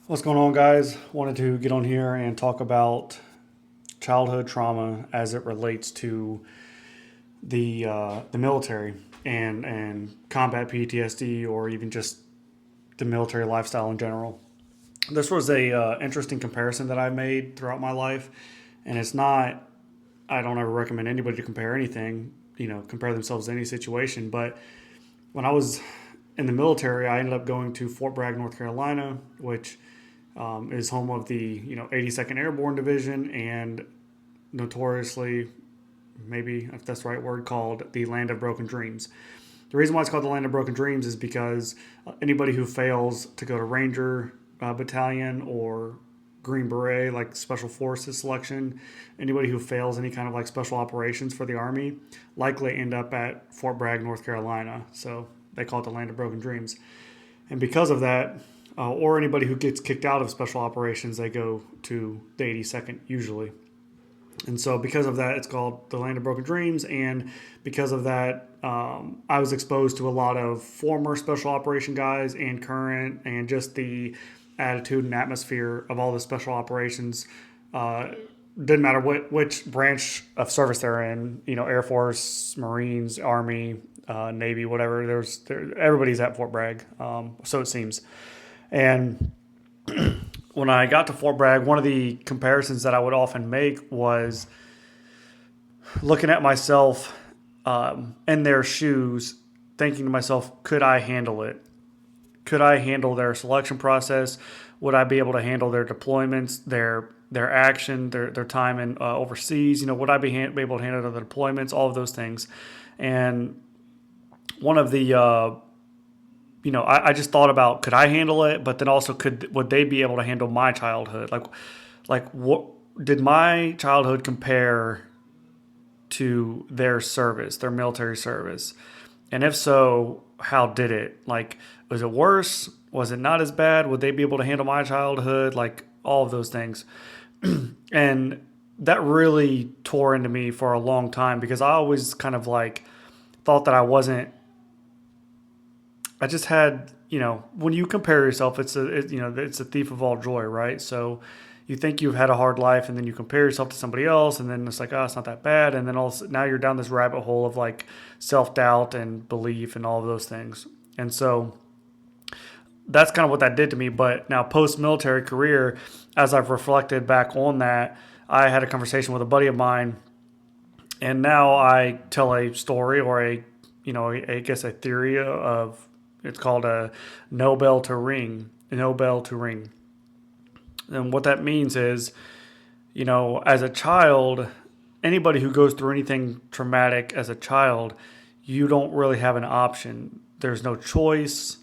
What's going on, guys? Wanted to get on here and talk about childhood trauma as it relates to the military and combat PTSD, or even just the military lifestyle in general. This was a interesting comparison that I made throughout my life, and it's not. I don't ever recommend anybody to compare anything. Compare themselves to any situation. But when I was in the military, I ended up going to Fort Bragg, North Carolina, which is home of the 82nd Airborne Division, and notoriously, maybe if that's the right word, called the Land of Broken Dreams. The reason why it's called the Land of Broken Dreams is because anybody who fails to go to Ranger Battalion or Green Beret, like Special Forces selection, anybody who fails any kind of like special operations for the Army, likely end up at Fort Bragg, North Carolina. So they call it the Land of Broken Dreams. And because of that, or anybody who gets kicked out of special operations, they go to the 82nd usually. And so, because of that, it's called the Land of Broken Dreams. And because of that, I was exposed to a lot of former special operation guys and current, and just the attitude and atmosphere of all the special operations. Didn't matter which branch of service they're in, Air Force, Marines, Army, Navy, whatever. Everybody's at Fort Bragg, so it seems. And when I got to Fort Bragg, one of the comparisons that I would often make was looking at myself in their shoes, thinking to myself, could I handle it? Could I handle their selection process? Would I be able to handle their deployments, their action, their time in overseas? Would I be able to handle the deployments? All of those things. And one of the I just thought about, could I handle it? But then also, would they be able to handle my childhood? Like what did my childhood compare to their service, their military service? And if so, how did it? Like, was it worse? Was it not as bad? Would they be able to handle my childhood? Like, all of those things. And that really tore into me for a long time, because I always kind of like thought that I just had, when you compare yourself, it's a thief of all joy, right? So you think you've had a hard life, and then you compare yourself to somebody else, and then it's like, oh, it's not that bad. And then now you're down this rabbit hole of like self-doubt and belief and all of those things. And so that's kind of what that did to me. But now, post-military career, as I've reflected back on that, I had a conversation with a buddy of mine, and now I tell a story, or I guess a theory of, it's called a no bell to ring, no bell to ring. And what that means is, as a child, anybody who goes through anything traumatic as a child, you don't really have an option. There's no choice.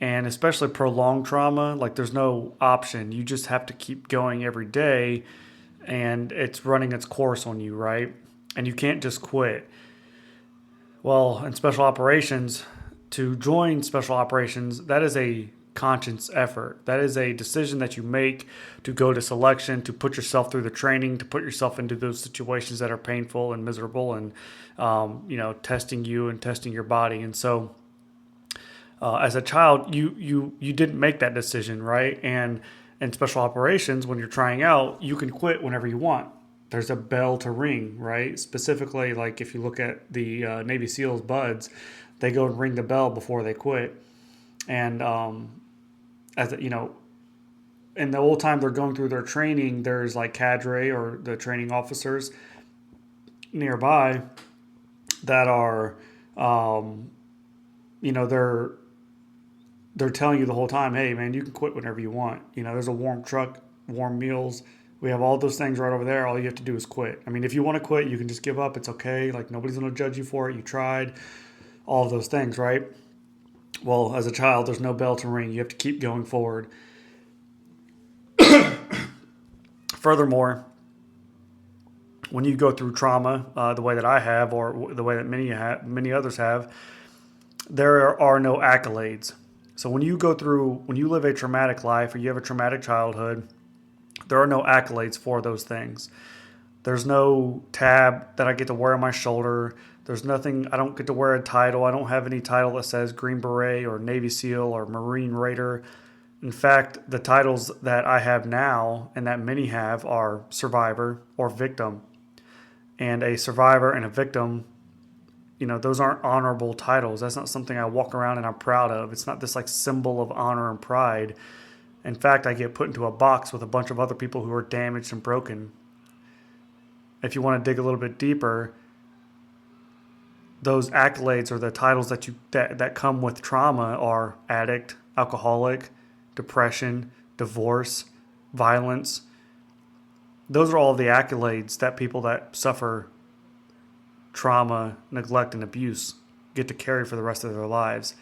And especially prolonged trauma, like, there's no option. You just have to keep going every day, and it's running its course on you, right? And you can't just quit. Well, in special operations, to join special operations, that is a conscious effort. That is a decision that you make to go to selection, to put yourself through the training, to put yourself into those situations that are painful and miserable, and testing you and testing your body. And so, as a child, you didn't make that decision, right? And in special operations, when you're trying out, you can quit whenever you want. There's a bell to ring, right? Specifically, like if you look at the Navy SEALs buds, they go and ring the bell before they quit. And as in the whole time they're going through their training, there's like cadre, or the training officers nearby, that are, they're telling you the whole time, hey man, you can quit whenever you want. There's a warm truck, warm meals. We have all those things right over there. All you have to do is quit. I mean, if you want to quit, you can just give up. It's okay. Like, nobody's going to judge you for it. You tried. All of those things, right? Well, as a child, there's no bell to ring. You have to keep going forward. Furthermore, when you go through trauma, the way that I have, or the way that many others have, there are no accolades. So when you live a traumatic life, or you have a traumatic childhood, there are no accolades for those things. There's no tab that I get to wear on my shoulder. There's nothing. I don't get to wear a title. I don't have any title that says Green Beret or Navy SEAL or Marine Raider. In fact, the titles that I have now and that many have are survivor or victim. And a survivor and a victim, those aren't honorable titles. That's not something I walk around and I'm proud of. It's not this like symbol of honor and pride. In fact, I get put into a box with a bunch of other people who are damaged and broken. If you want to dig a little bit deeper, those accolades or the titles that come with trauma are addict, alcoholic, depression, divorce, violence. Those are all the accolades that people that suffer trauma, neglect, and abuse get to carry for the rest of their lives.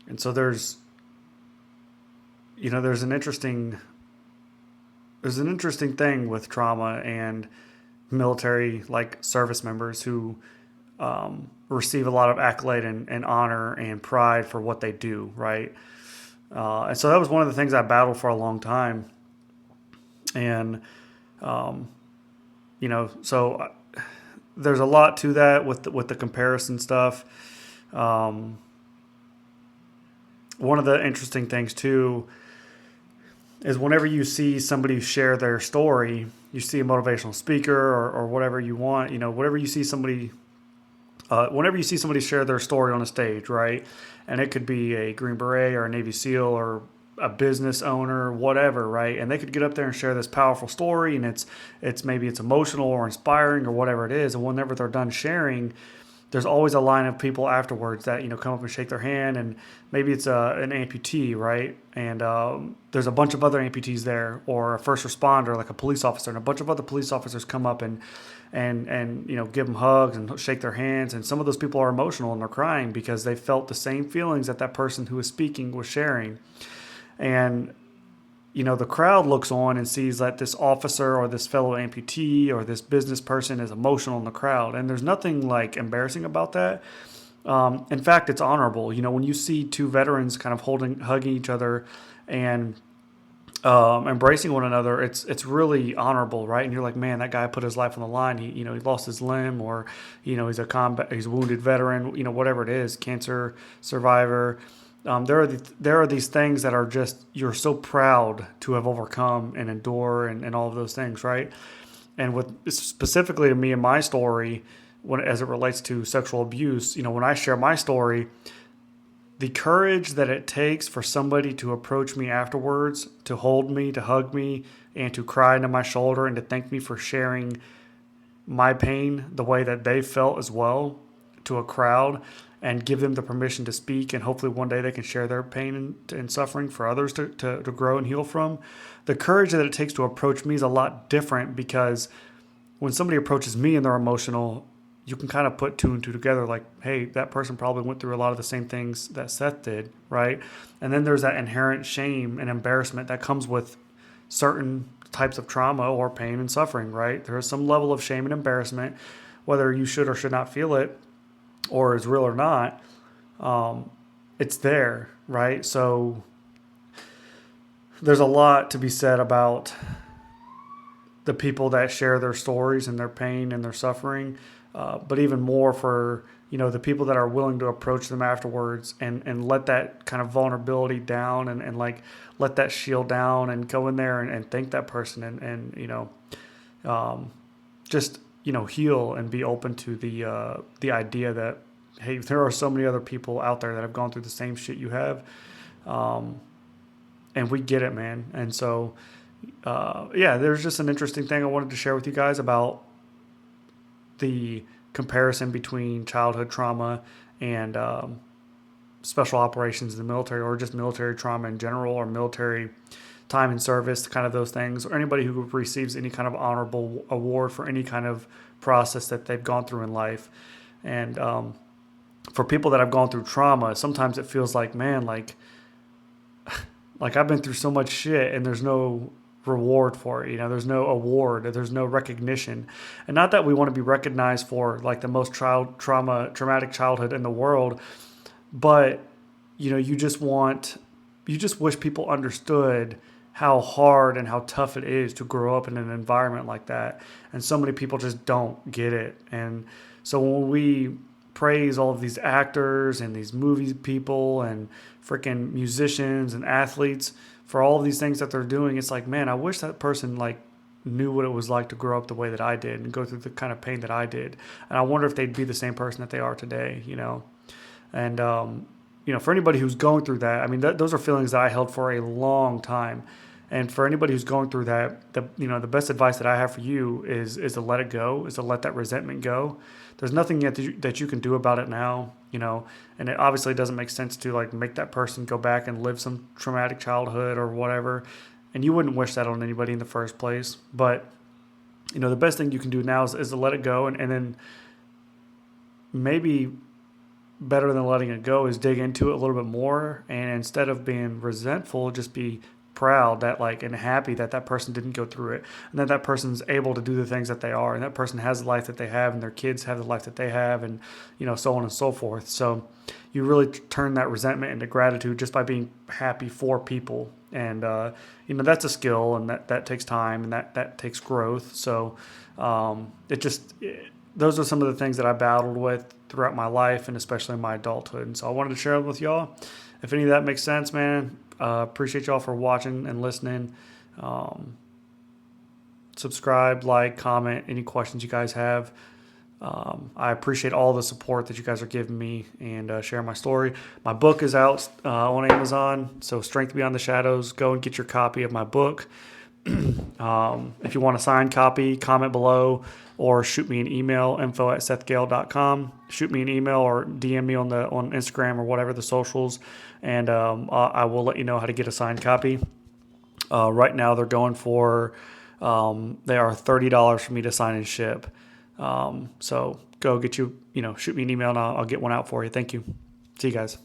And so there's an interesting thing with trauma and military like service members who receive a lot of accolade and honor and pride for what they do, right? And so that was one of the things I battled for a long time. And, so there's a lot to that with the comparison stuff. One of the interesting things too is whenever you see somebody share their story, you see a motivational speaker or whatever you want, whatever you see somebody, whenever you see somebody share their story on a stage, right? And it could be a Green Beret or a Navy SEAL or a business owner, whatever, right? And they could get up there and share this powerful story, and it's maybe it's emotional or inspiring or whatever it is. And whenever they're done sharing, there's always a line of people afterwards that come up and shake their hand, and maybe it's an amputee, right? And there's a bunch of other amputees there, or a first responder, like a police officer, and a bunch of other police officers come up and give them hugs and shake their hands. And some of those people are emotional and they're crying because they felt the same feelings that person who was speaking was sharing. And the crowd looks on and sees that this officer or this fellow amputee or this business person is emotional in the crowd. And there's nothing like embarrassing about that. In fact, it's honorable. When you see two veterans kind of hugging each other and embracing one another, it's really honorable, right? And you're like, man, that guy put his life on the line. He lost his limb, or he's a wounded veteran. Whatever it is, cancer survivor. There are these things that are just, you're so proud to have overcome and endure and all of those things, right? And with specifically to me and my story, as it relates to sexual abuse, when I share my story, the courage that it takes for somebody to approach me afterwards, to hold me, to hug me, and to cry into my shoulder and to thank me for sharing my pain the way that they felt as well to a crowd, and give them the permission to speak, and hopefully one day they can share their pain and suffering for others to grow and heal from. The courage that it takes to approach me is a lot different, because when somebody approaches me and they're emotional, you can kind of put two and two together, like, hey, that person probably went through a lot of the same things that Seth did, right? And then there's that inherent shame and embarrassment that comes with certain types of trauma or pain and suffering, right? There is some level of shame and embarrassment, whether you should or should not feel it, or is real or not, it's there, right? So there's a lot to be said about the people that share their stories and their pain and their suffering, but even more for the people that are willing to approach them afterwards and let that kind of vulnerability down and like let that shield down and go in there and thank that person and just heal and be open to the idea that, hey, there are so many other people out there that have gone through the same shit you have, and we get it, man. And so, there's just an interesting thing I wanted to share with you guys about the comparison between childhood trauma and special operations in the military, or just military trauma in general, or military time in service, kind of those things, or anybody who receives any kind of honorable award for any kind of process that they've gone through in life. And for people that have gone through trauma, sometimes it feels like, man, like I've been through so much shit and there's no reward for it. There's no award, there's no recognition. And not that we want to be recognized for like the most traumatic childhood in the world, but you just wish people understood how hard and how tough it is to grow up in an environment like that. And so many people just don't get it. And so when we praise all of these actors and these movie people and freaking musicians and athletes for all of these things that they're doing. It's like, man, I wish that person like knew what it was like to grow up the way that I did and go through the kind of pain that I did. And I wonder if they'd be the same person that they are today, you know. And for anybody who's going through that, I mean, those are feelings that I held for a long time. And for anybody who's going through that, the best advice that I have for you is to let it go, is to let that resentment go. There's nothing yet that you can do about it now, and it obviously doesn't make sense to like make that person go back and live some traumatic childhood or whatever. And you wouldn't wish that on anybody in the first place. But, the best thing you can do now is to let it go. And then maybe better than letting it go is dig into it a little bit more. And instead of being resentful, just be proud that and happy that person didn't go through it, and that person's able to do the things that they are, and that person has the life that they have, and their kids have the life that they have, and so on and so forth. So you really turn that resentment into gratitude just by being happy for people. And that's a skill, and that takes time, and that takes growth. So those are some of the things that I battled with throughout my life, and especially in my adulthood. And so I wanted to share them with y'all. If any of that makes sense, man, appreciate y'all for watching and listening. Subscribe, like, comment, any questions you guys have. I appreciate all the support that you guys are giving me and sharing my story. My book is out on Amazon, so Strength Beyond the Shadows. Go and get your copy of my book. If you want a signed copy, comment below or shoot me an email, info@sethgale.com. Shoot me an email or DM me on Instagram or whatever the socials, and I will let you know how to get a signed copy. Right now they're going for they are $30 for me to sign and ship. So go get shoot me an email and I'll get one out for you. Thank you. See you guys.